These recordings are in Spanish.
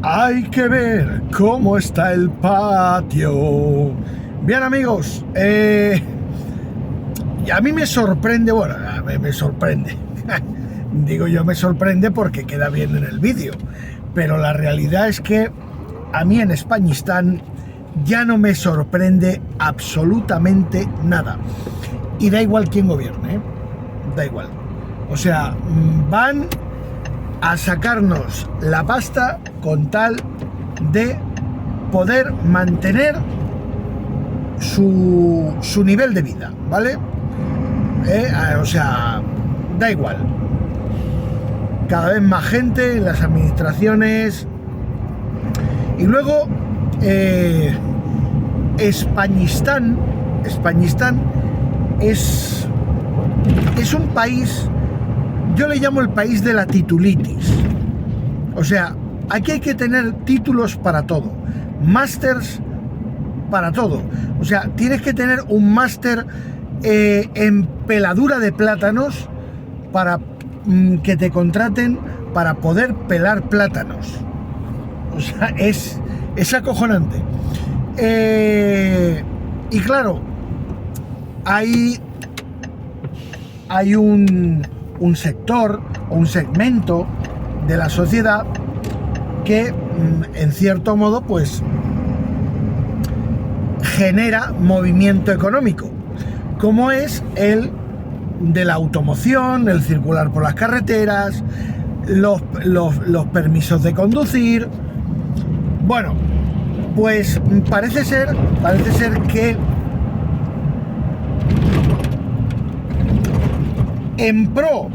Hay que ver cómo está el patio. Bien, amigos, y a mí me sorprende, bueno, me sorprende. Digo yo me sorprende porque queda bien en el vídeo, pero la realidad es que a mí en Españistán ya no me sorprende absolutamente nada. Y da igual quién gobierne, ¿eh? Da igual. O sea, van a sacarnos la pasta con tal de poder mantener su nivel de vida, ¿vale? O sea, da igual. Cada vez más gente en las administraciones. Y luego, Españistán es un país, yo le llamo el país de la titulitis. O sea, aquí hay que tener títulos para todo, másters para todo. O sea, tienes que tener un máster en peladura de plátanos para que te contraten para poder pelar plátanos. O sea, es acojonante. Y claro, hay un sector o un segmento de la sociedad que en cierto modo pues genera movimiento económico, como es el de la automoción, el circular por las carreteras, los permisos de conducir. Bueno, pues parece ser que en pro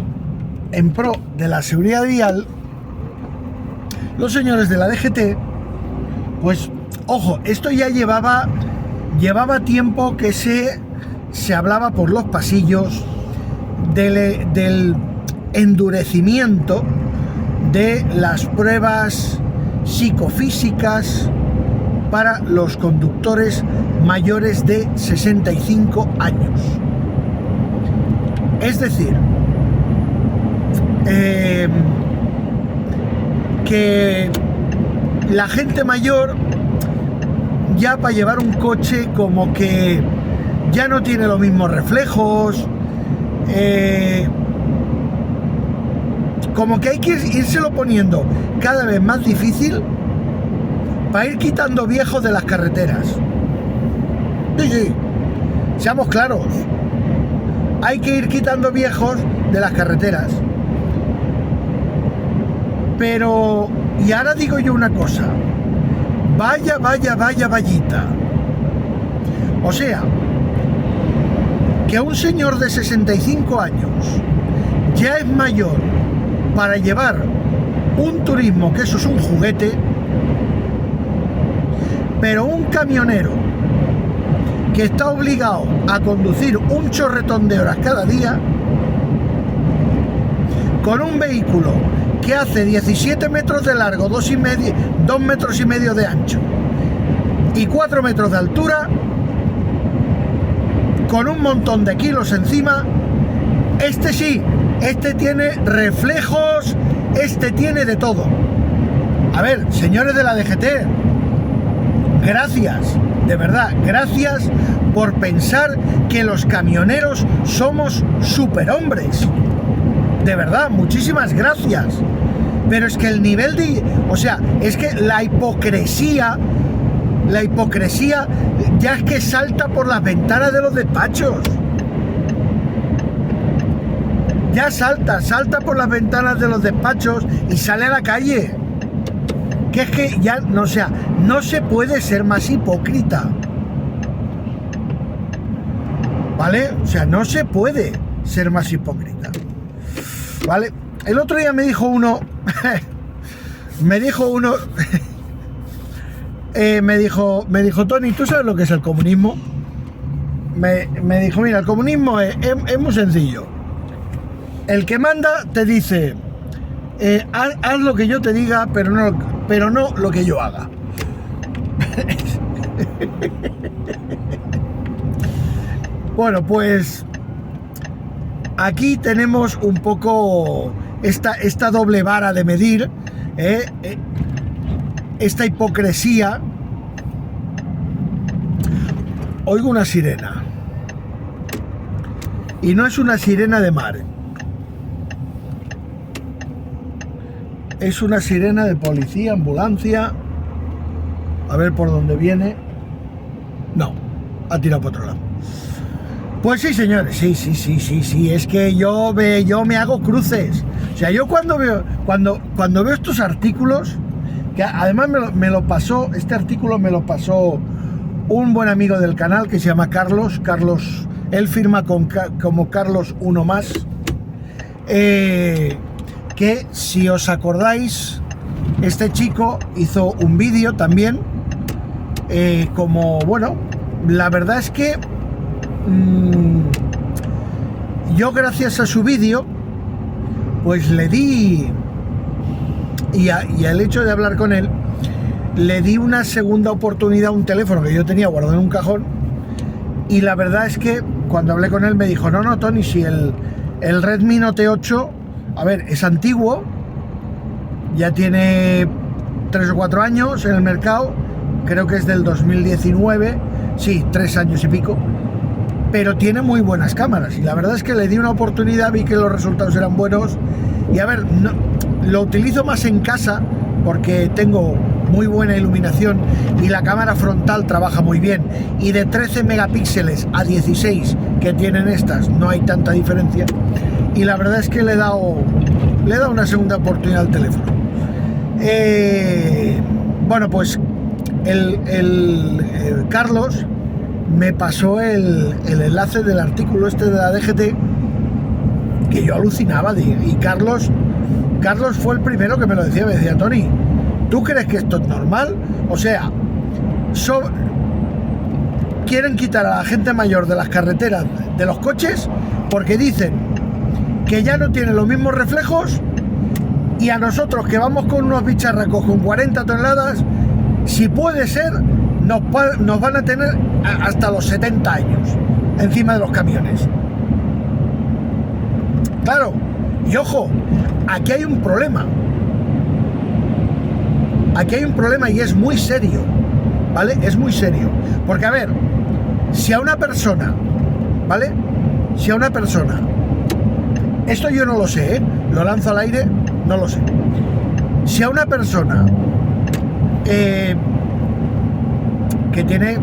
de la seguridad vial, los señores de la DGT, pues, ojo, esto ya llevaba tiempo que se hablaba por los pasillos del endurecimiento de las pruebas psicofísicas para los conductores mayores de 65 años. Es decir, que la gente mayor ya para llevar un coche como que ya no tiene los mismos reflejos, como que hay que írselo poniendo cada vez más difícil para ir quitando viejos de las carreteras. Sí, seamos claros, hay que ir quitando viejos de las carreteras. Pero, y ahora digo yo una cosa, vayita. O sea, que un señor de 65 años ya es mayor para llevar un turismo, que eso es un juguete, pero un camionero que está obligado a conducir un chorretón de horas cada día, con un vehículo que hace 17 metros de largo, 2 metros y medio de ancho y 4 metros de altura, con un montón de kilos encima. Este sí, este tiene reflejos, este tiene de todo. A ver, señores de la DGT, gracias, de verdad, gracias por pensar que los camioneros somos superhombres. De verdad, muchísimas gracias. Pero es que el nivel de... O sea, es que la hipocresía ya es que salta por las ventanas de los despachos. Ya salta por las ventanas de los despachos y sale a la calle. Que es que ya, no, o sea, no se puede ser más hipócrita. ¿Vale? O sea, no se puede ser más hipócrita. ¿Vale? El otro día me dijo uno, me dijo, Tony, ¿tú sabes lo que es el comunismo? Me dijo, mira, el comunismo es muy sencillo. El que manda te dice, haz lo que yo te diga, pero no lo que yo haga. Bueno, pues aquí tenemos un poco esta doble vara de medir, esta hipocresía. Oigo una sirena. Y no es una sirena de mar. Es una sirena de policía, ambulancia. A ver por dónde viene. No, ha tirado por otro lado. Pues sí, señores, sí. Es que yo me hago cruces. O sea, yo cuando veo estos artículos, que además este artículo me lo pasó un buen amigo del canal que se llama Carlos, él firma como Carlos uno más, que si os acordáis, este chico hizo un vídeo también, la verdad es que yo gracias a su vídeo, pues le di, y al hecho de hablar con él, le di una segunda oportunidad a un teléfono que yo tenía guardado en un cajón, y la verdad es que cuando hablé con él me dijo, no, Tony, si el Redmi Note 8, a ver, es antiguo, ya tiene 3 o 4 años en el mercado, creo que es del 2019, sí, 3 años y pico, pero tiene muy buenas cámaras, y la verdad es que le di una oportunidad, vi que los resultados eran buenos, y a ver, lo utilizo más en casa, porque tengo muy buena iluminación y la cámara frontal trabaja muy bien, y de 13 megapíxeles a 16 que tienen estas no hay tanta diferencia, y la verdad es que le he dado una segunda oportunidad al teléfono. Bueno, pues el Carlos me pasó el enlace del artículo este de la DGT, que yo alucinaba, y Carlos fue el primero que me lo decía, Tony, ¿tú crees que esto es normal? O sea, quieren quitar a la gente mayor de las carreteras, de los coches, porque dicen que ya no tienen los mismos reflejos, y a nosotros que vamos con unos bicharracos con 40 toneladas, si puede ser, nos van a tener hasta los 70 años encima de los camiones. Claro, y ojo, aquí hay un problema. Aquí hay un problema y es muy serio, ¿vale? Es muy serio. Porque, a ver, si a una persona, ¿vale? Si a una persona, esto yo no lo sé, lo lanzo al aire, no lo sé. Si a una persona que tiene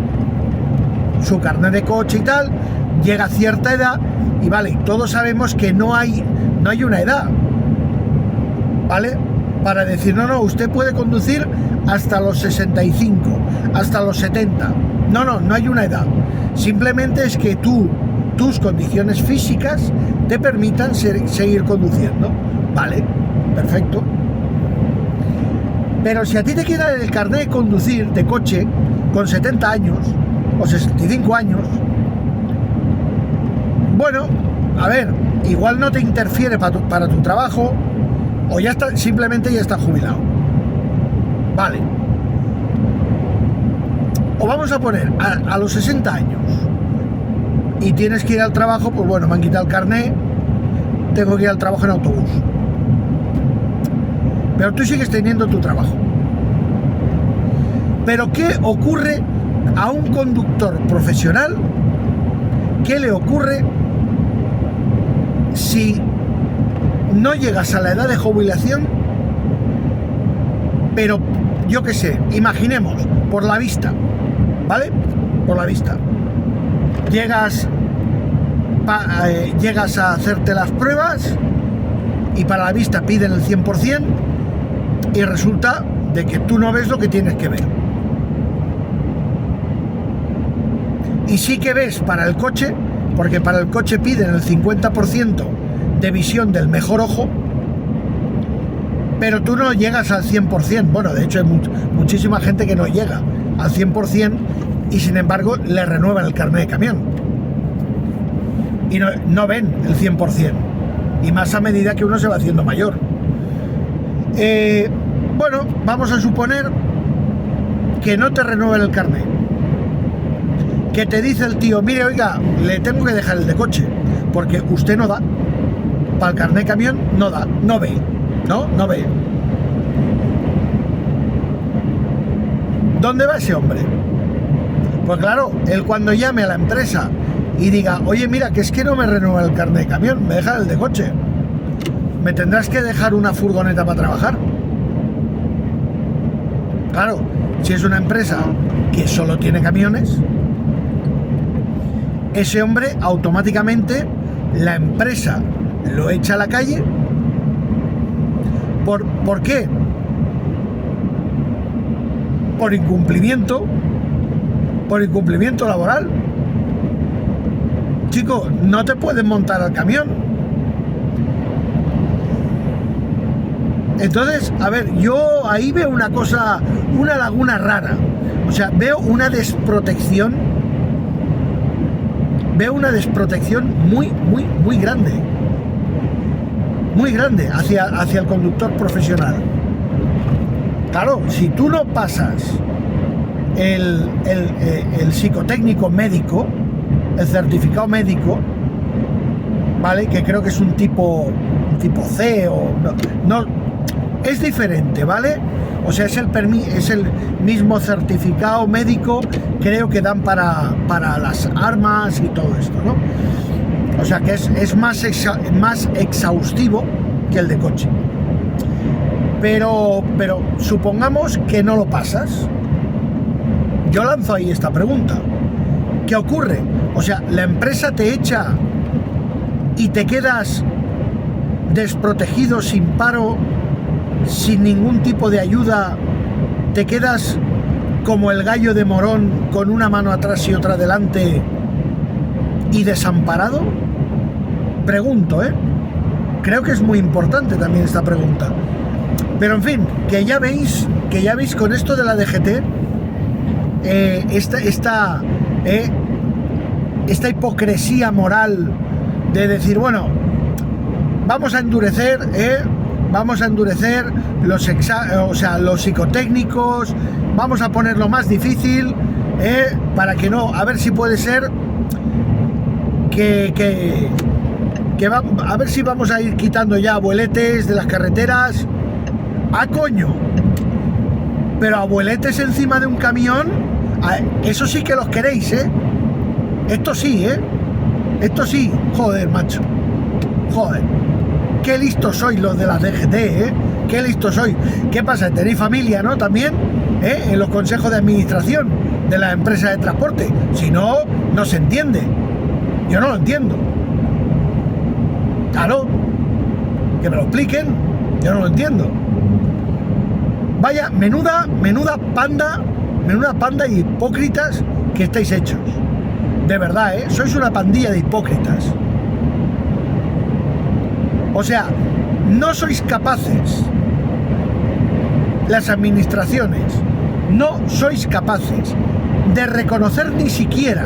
su carnet de coche y tal, llega a cierta edad, y vale, todos sabemos que no hay una edad, ¿vale? Para decir, no, usted puede conducir hasta los 65, hasta los 70. No hay una edad. Simplemente es que tus condiciones físicas te permitan seguir conduciendo. Vale, perfecto. Pero si a ti te queda el carnet de conducir de coche con 70 años o 65 años, bueno, a ver, igual no te interfiere para tu trabajo, o simplemente ya está jubilado. Vale. O vamos a poner a los 60 años y tienes que ir al trabajo, pues bueno, me han quitado el carnet, tengo que ir al trabajo en autobús. Pero tú sigues teniendo tu trabajo. Pero ¿qué ocurre a un conductor profesional? ¿Qué le ocurre si no llegas a la edad de jubilación, pero yo qué sé, imaginemos, por la vista, ¿vale? Por la vista. Llegas a hacerte las pruebas y para la vista piden el 100% y resulta de que tú no ves lo que tienes que ver. Y sí que ves para el coche, porque para el coche piden el 50% de visión del mejor ojo, pero tú no llegas al 100%. Bueno, de hecho hay muchísima gente que no llega al 100% y sin embargo le renuevan el carnet de camión y no ven el 100%, y más a medida que uno se va haciendo mayor. Bueno, vamos a suponer que no te renueven el carnet, que te dice el tío, mire, oiga, le tengo que dejar el de coche porque usted no da para el carnet de camión, no da, no ve, no ve. ¿Dónde va ese hombre? Pues claro, él cuando llame a la empresa y diga, oye, mira, que es que no me renueva el carnet de camión, me deja el de coche, me tendrás que dejar una furgoneta para trabajar. Claro, si es una empresa que solo tiene camiones, ese hombre automáticamente la empresa lo echa a la calle. ¿Por qué? Por incumplimiento laboral. Chico, no te puedes montar al camión. Entonces, a ver, yo ahí veo una cosa, una laguna rara. O sea, veo una desprotección muy grande. Muy grande hacia el conductor profesional. Claro, si tú no pasas el psicotécnico médico, el certificado médico, ¿vale? Que creo que es un tipo C o no, es diferente, ¿vale? O sea, es el mismo certificado médico, creo que dan para las armas y todo esto, ¿no? O sea, que es más exhaustivo que el de coche. Pero supongamos que no lo pasas. Yo lanzo ahí esta pregunta. ¿Qué ocurre? O sea, la empresa te echa y te quedas desprotegido, sin paro, sin ningún tipo de ayuda, te quedas como el gallo de Morón, con una mano atrás y otra delante y desamparado. Pregunto, creo que es muy importante también esta pregunta. Pero en fin, que ya veis con esto de la DGT, esta hipocresía moral de decir, bueno, vamos a endurecer los psicotécnicos, vamos a ponerlo más difícil, para que no, a ver si puede ser a ver si vamos a ir quitando ya abueletes de las carreteras. ¡Ah, coño! Pero abueletes encima de un camión, eso sí que los queréis, Esto sí, Esto sí, joder, macho. Joder. Qué listos sois los de la DGT, Qué listos sois. ¿Qué pasa? Tenéis familia, ¿no? También, en los consejos de administración de la empresa de transporte. Si no, no se entiende. Yo no lo entiendo. Claro. Que me lo expliquen. Yo no lo entiendo. Vaya, menuda panda de hipócritas que estáis hechos. De verdad, sois una pandilla de hipócritas. O sea, no sois capaces, las administraciones, no sois capaces de reconocer ni siquiera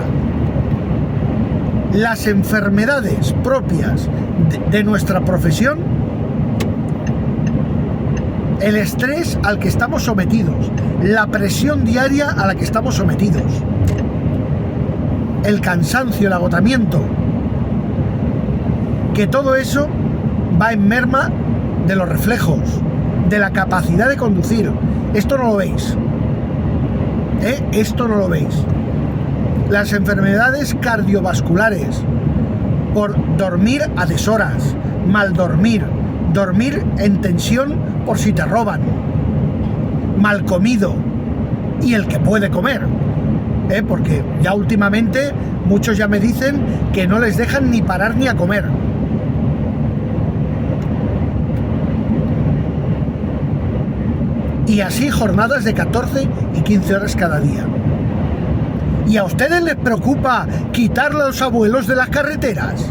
las enfermedades propias de nuestra profesión, el estrés al que estamos sometidos, la presión diaria a la que estamos sometidos, el cansancio, el agotamiento, que todo eso va en merma de los reflejos, de la capacidad de conducir. Esto no lo veis, esto no lo veis. Las enfermedades cardiovasculares por dormir a deshoras, mal dormir, dormir en tensión por si te roban, mal comido, y el que puede comer, porque ya últimamente muchos ya me dicen que no les dejan ni parar ni a comer. Y así jornadas de 14 y 15 horas cada día. ¿Y a ustedes les preocupa quitarle a los abuelos de las carreteras?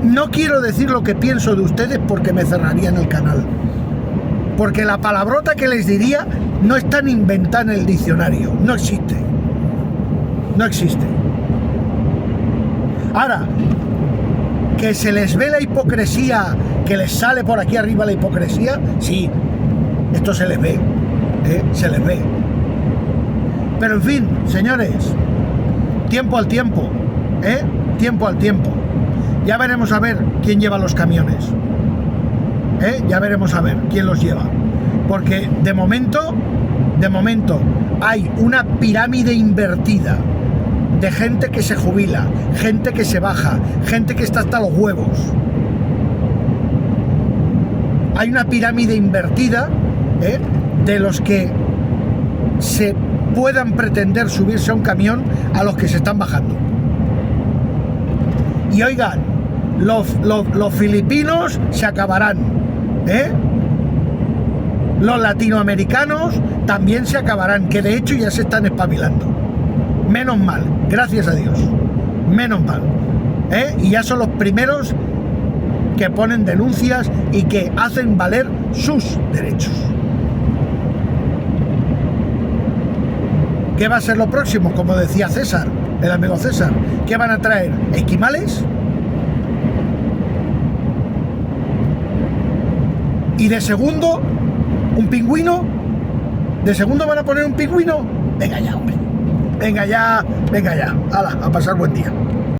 No quiero decir lo que pienso de ustedes porque me cerrarían el canal. Porque la palabrota que les diría no está ni inventada en el diccionario. No existe. No existe. Ahora, que se les ve la hipocresía, que les sale por aquí arriba la hipocresía, sí, esto se les ve, se les ve. Pero en fin, señores, tiempo al tiempo, tiempo al tiempo. Ya veremos a ver quién lleva los camiones, ya veremos a ver quién los lleva. porque de momento hay una pirámide invertida de gente que se jubila, gente que se baja, gente que está hasta los huevos. Hay una pirámide invertida de los que se puedan pretender subirse a un camión a los que se están bajando. Y oigan, los filipinos se acabarán, los latinoamericanos también se acabarán, que de hecho ya se están espabilando. Menos mal, gracias a Dios, menos mal, y ya son los primeros que ponen denuncias y que hacen valer sus derechos. ¿Qué va a ser lo próximo? Como decía César, el amigo César, ¿qué van a traer? ¿Esquimales? ¿Y de segundo? ¿Un pingüino? ¿De segundo van a poner un pingüino? Venga ya, hombre. Venga ya. Hala, a pasar buen día.